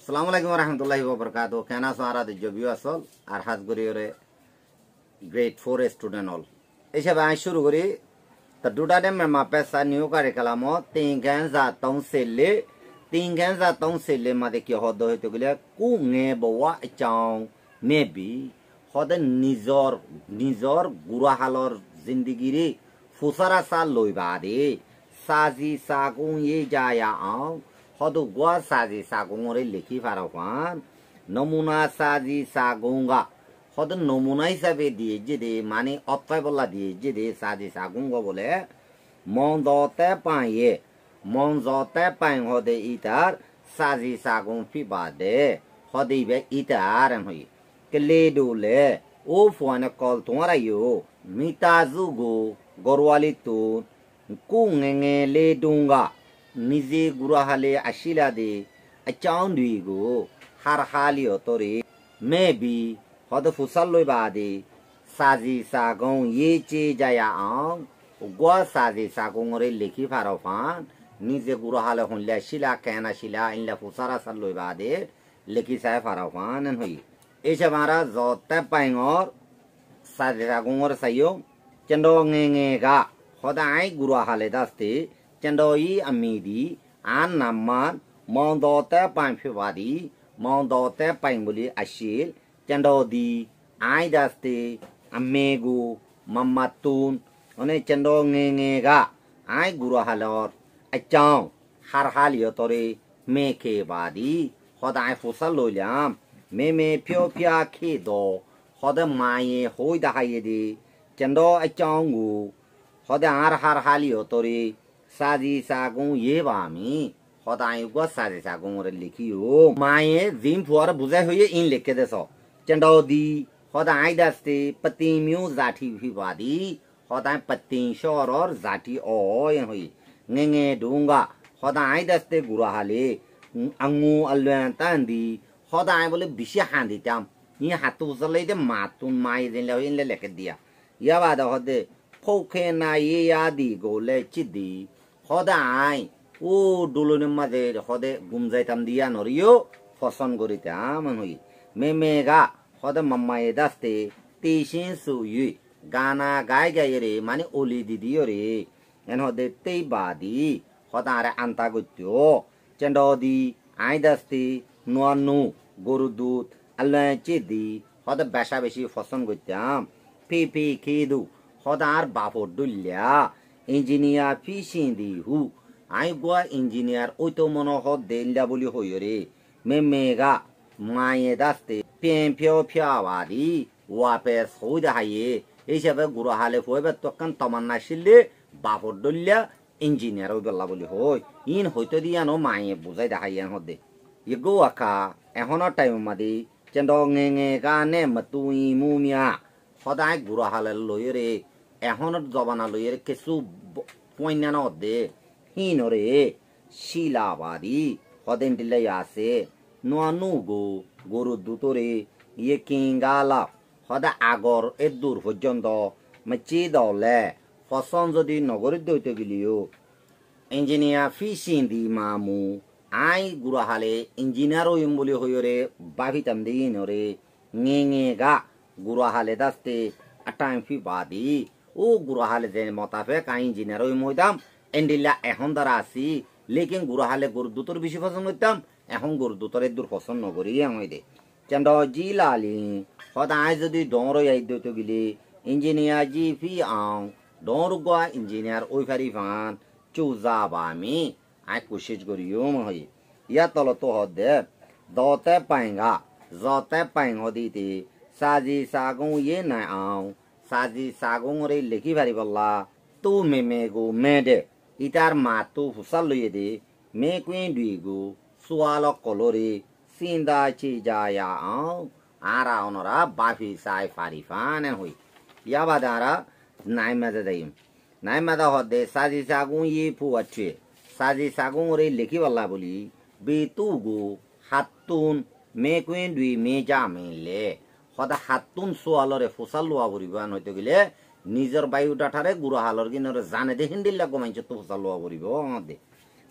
আসসালামু আলাইকুম রহমতুল্লাহি ওবরকাতুহু কেন আছো আর জবিও আসল আর হাজগরিয়রে গ্রেড 4 স্টুডেন্ট অল এসব আমি শুরু করি তো দুটা ডে মে মাপে সা নিউ কারিকুলামো তিন গানজা তং সেলে তিন গানজা তং সেলে মাদে কি হদ হইতো গলে কু nge বওয়া চাও মেবি হদ নিজর গুরাহালর জিন্দেগিরে ফুসারা সা লইবা দে সাজি সাগুন ये जाया आउ হদ গোয়া সাজি সাগুংরে লিখি ফারাওয়ান নমুনা সাজি সাগুঙ্গা হদ নমুনা হিসাবে দিয়ে যে মানে অত্যায় বলা দিয়ে যে সাজি সাগুঙ্গ বলে মন্দতে পাই হদে ইতার সাজি সাগুং ফিবাদে হদিবে ইতার হই কেলে ডুলে ও ফোনে কল তোমারা ইউ মিতাজুগো গরওয়ালি তু কু nge le dunga নিজে গুরাহালে আসিলা দে আচাউন দুইগো হার হালিও তরে মেবি হদ ফুসাল লইবা দে সাজি সাগং ये चे जाया आं গোয়া সাজি সাগং রে লিখি ফারফান নিজে গুরাহালে হনলে শিলা কেনা শিলা ইনলা ফুসারা সাল লইবা দে লিখি সাই ফারফান হই এসে মারা জতে পাইngor সাজি সাগং রে সাইও চন্ডো nge গা হদাই গুরাহালে দাস্তে চন্ডোই আমিদি আন নাম্মান মন্দতে পাই ফিবাদি মন্দতে পাই বলি আশিল চন্ডোদি আই দাস্তে আমেগু মাম্মাতুন অনে চন্ডো nge গা আই গুরাহালর আচাও হার হালিও তরে মেখে বাদি হদাই ফুসাল লইলাম মে ফিও ফিয়া খে দো হদে মায়ে হই দাহাইয়ে দি চন্ডো আচাও গু হদে আর হার হালিও তরে সাজি সাগুং ये বামি হদাই গো সাজি সাগুং রে লিখিও মায়ে জিম ফুয়ার বুঝাই হইয়ে ইন লিখে দেছ চন্ডো দি হদাই দাস্তে পতি মিউ জাঠি ফিবাদি হদাই পতি শরর জাঠি ওয় হই nge ডুঙ্গা হদাই দাস্তে গুরাহালে আঙ্গু আলওয়ান তান্দি হদাই বলে বিশে হান্দিতাম নি হাতু জলাই দে মাতুন মাই দিন লে ইন লিখে দিয়া ইয়া বাদা হদে ফৌখে না ये यादी গোলে চিদি হদাই ও ডুলনের মাঝে হদে গুম যাইতাম দিয়া নরিও ফসন করিতাম হই মেগা হদে মাম্মায়ে দাস্তে তিশিন সুই গানা গাই গাই রে মানে ওলি দিদিও রে এন হদে তেই বাদি হদারে আন্তা গত্য চন্ডদি আই দাস্তে নোয়ানু গরু দুধ আল্লাহ চিদি হদে বেশা বেশি ফসন করতাম ফি খেদু হদার বাপর দুল্লা ইঞ্জিনিয়ার ফিসিং দি হু আই গোয়া ইঞ্জিনিয়ার ওই তো মনে হদ দেল্লা বলি হই রে মেগা মায়ে দাস্তে পেন ফিও ফিয়াবাদি ওয়াপে সৌদা হাইয়ে এইসবে গুরাহালে ফুয়েবে তখন তমান্না শিললে বাপর দুল্লা ইঞ্জিনিয়ার ওই বেলা বলি হই ইন হইতো দিয়ানো মায়ে বুঝাই দেখাইয়ান হদে ইগো আকা এখনো টাইম মাদি চন্ডো nge গানে মতুই মুমিয়া হদাই গুরাহালে লই রে এখনো জবানা লই রে কিছু পয়না দে হিনরে শিলাবাদি হদেন দিলে আছে নোয়ানু গরু দুতরে ইয়ে কিঙ্গালা হদা আগর এ দূর পর্যন্ত মচি দলে ফসন যদি নগরীর দইতে গেলিও ইঞ্জিনিয়ার ফিসিং দি মামু আই গুরাহালে ইঞ্জিনিয়ার হইম বলি হইরে বাভিতাম দিন রে nge গা গুরাহালে দাস্তে আটাইম ফি বাদি ও গুরাহালে যে মতাফে কাই ইঞ্জিনিয়ার হইম হইতাম এন্ডিলা এখন দ্বারা আসি লেকিন গুরাহালে গরু দুতর বেশি পছন্দ হইতাম এখন গরু দুতরের দূর পছন্দ নগরী হই দে চন্ড জি লালি হদাই যদি ডর আই দইতে গেলে ইঞ্জিনিয়ার জি ফি আও ডর গোয়া ইঞ্জিনিয়ার ওই ফারি ফান চুজা বামি আই কোশিশ করিও হই ইয়া তল তো হদে দতে পাইঙ্গা জতে পাইং হদিতে সাজি সাগুং ये না আও সাজি সাগুং রে লিখি ভারি বল্লা তু মেগো মেডে ইতার মা তু ফুসাল লইয়ে দে মে কুইন দুইগো সুয়াল কলরে সিন্দা চি যায়া আও আরা অনরা বাফি সাই ফারি ফান হই ইয়া বাদারা নাই মাদা দাইম নাই মাদা হদে সাজি সাগুং ये ফু আচ্ছে সাজি সাগুং রে লিখি বল্লা বলি বেতুগো হাতুন মে কুইন দুই মে যা মেলে হদা হাতুন সোয়ালরে ফুসাল লোয়া করিবান হইতে গেলে নিজের বায়ুটাঠারে গুরাহালর কিনরে জানে দে হিন্দিল্লা গমাইছে তো ফুসাল লোয়া করিব দে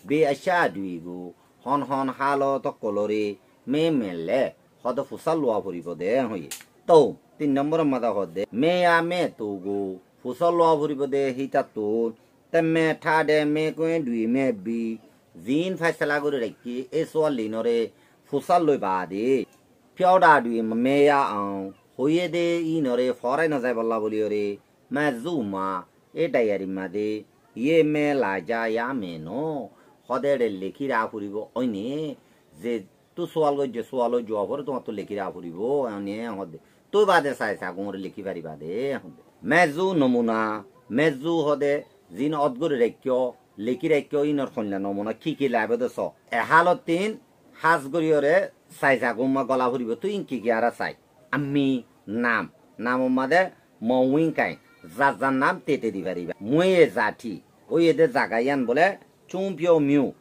বে আশা দুই গো হন হালত কলরে me mele hot of Fusalua for Ribode. To 3 number of mother hot de me a me to go Fusalua for Ribode hita to the me tade me going do me be Zin Fasalago Reki Eswa Linore Fusalo badi Pioda do mea on Hoye de inore foreigners I lavoliore Mazuma e diary made ye me la jaya me no Hode lekira furigo oine ze tu swallow je swallow jover to lekira furigo and to bade sai sagon leki vari bade Mazu nomuna Mezu hode zin odgur rekyo leki rekyo inor khonla nomuna kiki labe so e halotin has guriore sai sagoma gola furigo tu in kiki ara sai Ami Nam Namade Mowinkai Zazanam Tete di Variba Mue Zati Oye de Zagayan Bole Chumpio Mew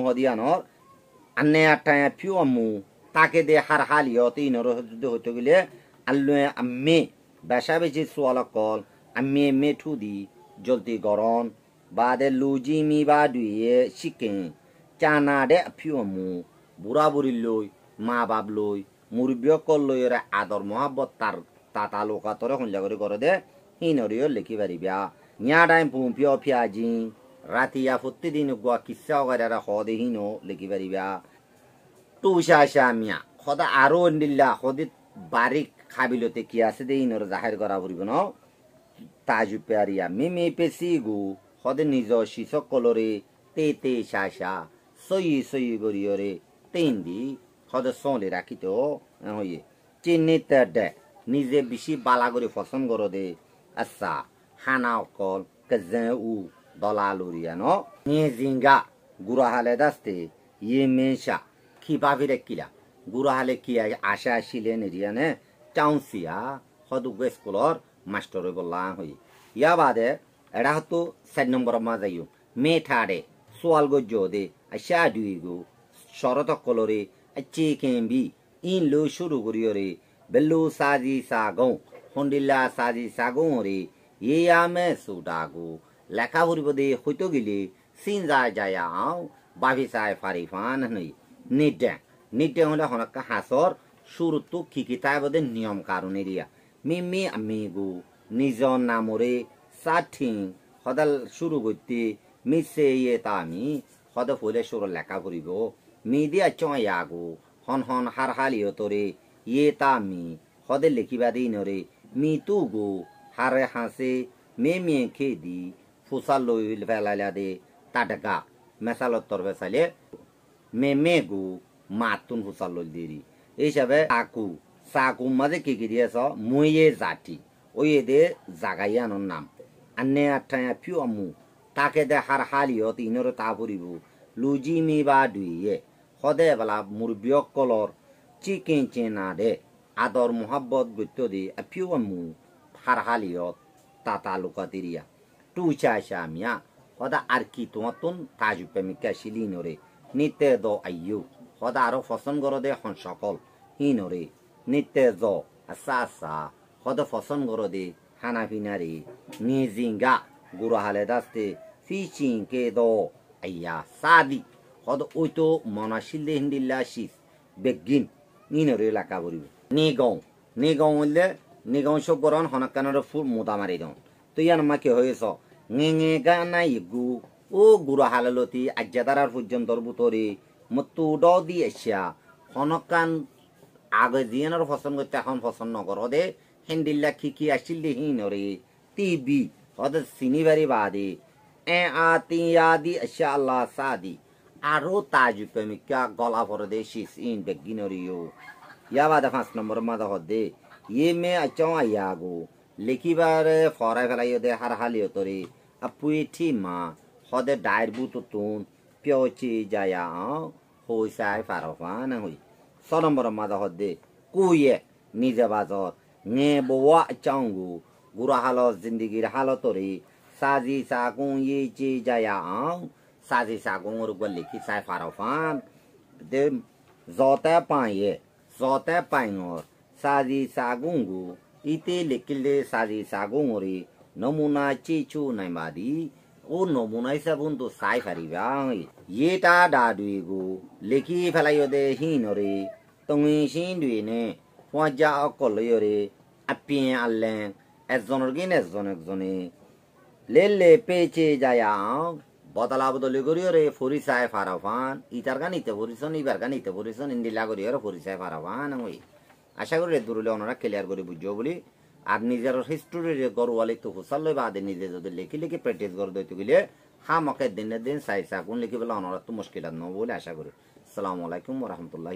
Hodianor Anea Pure Mu Take de Harhalioti in Hotogile Alue Ame Bashavici Swallow Call Ame Me to the Jolti Goron Bade Luji Mi Badui Chicken Chana de Pure Mu Buraburiloi Mababloi Muribio Colloire Ador Mohabot Tatalocator Honjagore de Hinorio Leki Varibia Nyada in Pumpio Piagin Ratia Futidin Guakisa Hode Hino Leki Varibia Tusha Shamia Hoda Aro Nilla Hodit Barik Habilote Kiasidin or Zahir Goravurino Tajuperia Mimi Pesigu Hodenizo Shiso Colore Tete Shasha Soy Goriore Tendi Hod sonde rakito hoye chinita de nize bishi balagori foson gorode assa hana kol kazan u dolaluria no nizinga gurahale daste ye mensha kibavire kila gurahale kia asha shilen riane townsia hodu geskolor master bolla hoye ya bade era hatu 7 number ma jayu methade swalgo jode asha duigo shorota kolore Achi can be in low shuruguriore, below Sazi Sagon, Hondilla Sazi Sagore, Yame Sudago, Lakavuribode, Hutogili, Sinza Jaya, Bavisai Farifan, Nidda on the Honaka Hasor, Shurutu Kikitava the Niom Caroneria, Mimi Amigo, Nizon Namore, Satin, Hodal Shuruguti, Misse Yetami, Hodafule Shuru Lakavuribo. Media Choyago, Hon Harhaliotore, Yetami, Hode Lekibadinore, Me too go, Hare Hanse, Memi and Kedi, Fusalo Valade, Tadaga, Mesalotor Vesale, Memego, Matun Fusalo Diri, Eshabe Aku, Saku Mazekiriaso, Muye Zati, Oye de Zagayan Nam, Anea Tanya Pure Mu, Take the Harhaliot in Orotavuribu, Luji mi Badui. Hode Vala Murbio color, chicken chena de, Ador Muhabbot Gutodi, a pure mu, Harhaliot, Tata Lucatiria. Tucha Shamia, Hoda Architoton, Tajupemica Shilinore, Nite do Ayu, Hodaro Foson Gorode Honshakol, Hinore, Nite zo, Asasa, Hoda Foson Gorode, Hanafinari, Nizinga, Gurahaledaste, Fishing Kedo, Aya, Sadi. Hod Uto Monashile Hindilla Shis Begin Ninore la Caburi. Nigon Nigon Shogoron Honakanara full Mudamaridon. To Yanamaki Hoyso, Ningana Yigu, O Guru Halaloti, Ajadara Fujan Dorbutori, Mutu Dodi Asia, Honokan Agazian or Foson with Tahon Foson Nogorode, Hindilla Kiki Ashili Hinore, TB, or the Sinivari Badi, Atiadi Ashala Sadi. Aro Tajupemica Gola for the she's in Beginnerio. Yava the first number mother of day. Ye me a choayago. Lekibare forever de Harhaliotori. A puitima. Hode died bututun. Piochi Jaya. Ho sai farofan. So number mother of day. Kuye. Nizabazor. Neboa changu. Gurahalo Zindigir Halotori. Sazi Sagun Ye Jaya. Sazi Sagon or Gualiki Sai Farofan, the Zota Panye, Zota Pine Sazi Sagungu, Ite Likile Sazi Sagungori, Nomuna Chichu Naimadi, ও নমুনা হিসাব তো চাই পারিবা ইয়েটা ডাডুইগু লেখি ফেলাইও দে হিনরে তুমি সিন্দুইনে পয়জা অকলয়রে আপিয়ে আনলেন একজনের গিন একজনে লেলে পেচে যায় বদলা বদলি করিওরে ফরিসায় ফারাফান ইতার গা নিতে পরিছন ইবার গা নিতে পরিছন ইন্দিলা করিওরে ফরিসায় ফারাফান ওই আশা করি দূরলে ওনারা ক্লিয়ার করে বুঝবো বলি আর নিজের হিস্টোরি গরওয়ালি তো হুসাল লই বাদে নিজে যদি লিখি লিখি প্র্যাকটিস করে দইতে গেলে হা মকে দিনে দিন চাই চাকুন লিখি বলে ওনারা তো মুশকিল ন বলে আশা করি আসসালামু আলাইকুম ওয়া রাহমাতুল্লাহি